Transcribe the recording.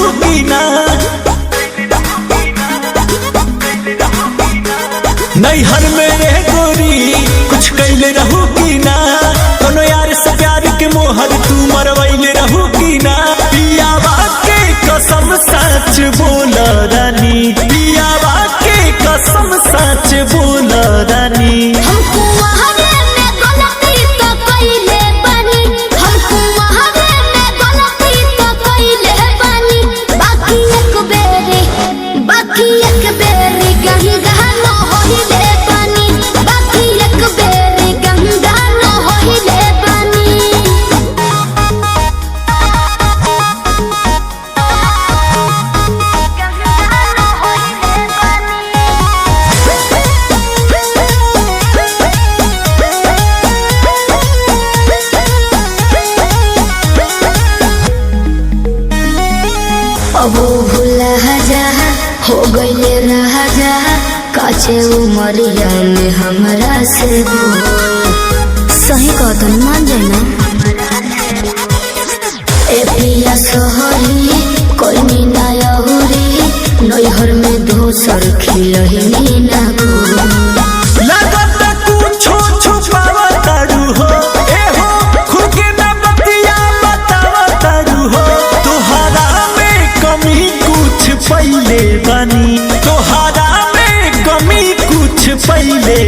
रहू की ना, नैहर में रह गोरी कुछ कैले रहू की ना, कोनो यार से प्यार के मोहर तू मरवैले रहू की ना। पियावा के कसम सच बोल रानी, पियावा के कसम सच बोल रानी। हमको वहारे में गलती तो कइले बानी, हमको वहारे में गलती तो कइले बानी। बाकी एक बेरी गंगा न होइले बानी, बाकी एक बेरी गंगा न होइले बानी। अब भूला जा हो गईले रहा जा, काचे उमरिया में हमरा से बोल। सही कहतन मान जाए ना। ए पिया सोहरी कोई नीना यहुरी, नैहर में दोसर खिलही ना को। लगत कुछो छुपावा तारू हो, ए हो खुद के ना बतिया बतावा तारू हो। तोहरा में कमी कुछ पहिले बनी, तोहरा में कमी कुछ पहिले